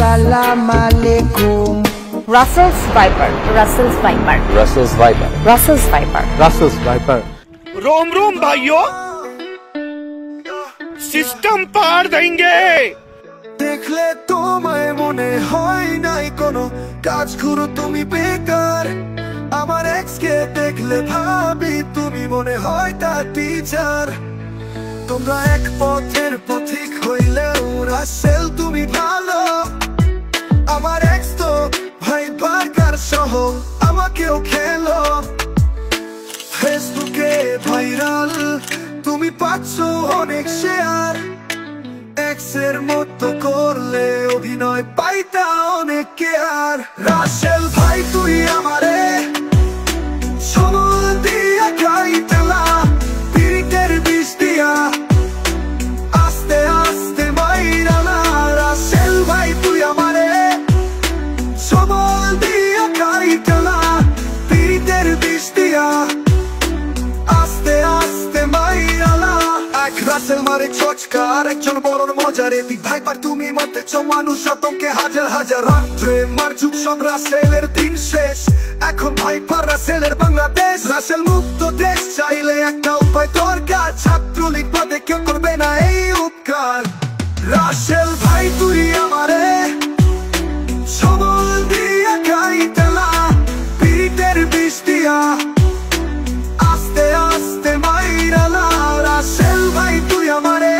Salam alaikum. Russell's Viper. Russell's Viper. Russell's Viper. Russell's Viper. Russell's Viper. रोम रोम भाइयों, system पार देंगे। দেখলে তোমায় মনে হয় নাই কোনো কাজ করো তুমি বেকার। আমার এক্স কে দেখলে ভাবি তুমি মনে হয় তার টিচার। তোমরা এক পথের পথিক হইলেও রাসেল তুমি ভালো। আমার এক্স তো ভাই বার্গার সহ আমাকেও খেলো। ফেসবুকে ভাইরাল তুমি পাচ্ছ অনেক শেয়ার। এক্সের মতো করলে অভিনয় পাইতা অনেক কেয়ার। রাসেল ভাই তুই আমারে সমল দিয়া খাইতেলা, পিরিতের বিষ দিয়া আস্তে আস্তে মাইরালা। রাসেল ভাই তুই আমারে সমল দিয়া খাইতেলা, পিরিতের বিষ দিয়া আস্তে আস্তে মাইরালা। এক রাসেল মারে চচকার একজন বড় মজারে দিক ভাই পার তুমি মারতেছ মানুষ আতঙ্কে হাজার হাজার। রাত্রে মার যুগ সব রাসেলের দিন শেষ, এখন ভাই পার রাসেলের বাংলাদেশ। রাসেল মুক্ত দেশ চাইলে একটা উপায় দরকার, ছাত্রলীগ বাদে কেউ করবে না এই উপকার। রাসেল ভাই তুই আমারে সমল দিয়া খাইতেলা, পিরিতের বিষ দিয়া আস্তে আস্তে মাইরালা। রাসেল ভাই তুই আমারে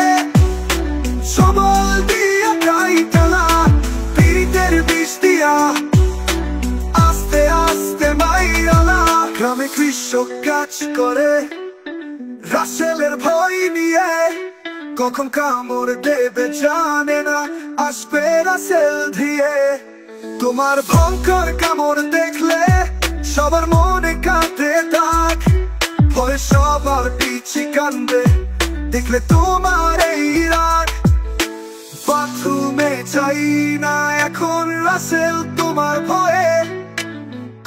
সমল দিয়া খাইতেলা, পিরিতের বিষ দিয়া আস্তে আস্তে মাইরালা। গ্রামে কৃষক কাজ করে রাসেলের ভয় নিয়ে, কখন কামড় দেবে জানে না, আসবে রাসেল দিয়ে। তোমার ভয়ঙ্কর কামড় দেখলে সবার মনে কাঁদে দাগ, ভয় সবার পিছে কান্দে দেখলে তোমার এই রাগ। বাথরুমে যাই না এখন রাসেল তোমার ভয়ে,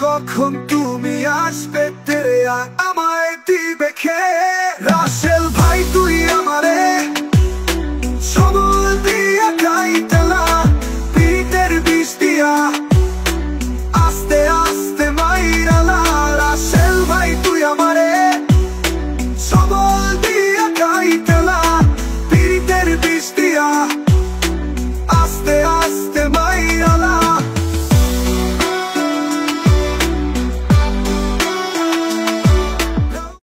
কখন তুমি আসবে তেরে আমায় দিবে খেয়ে। রাসেল ভাই তুই আমার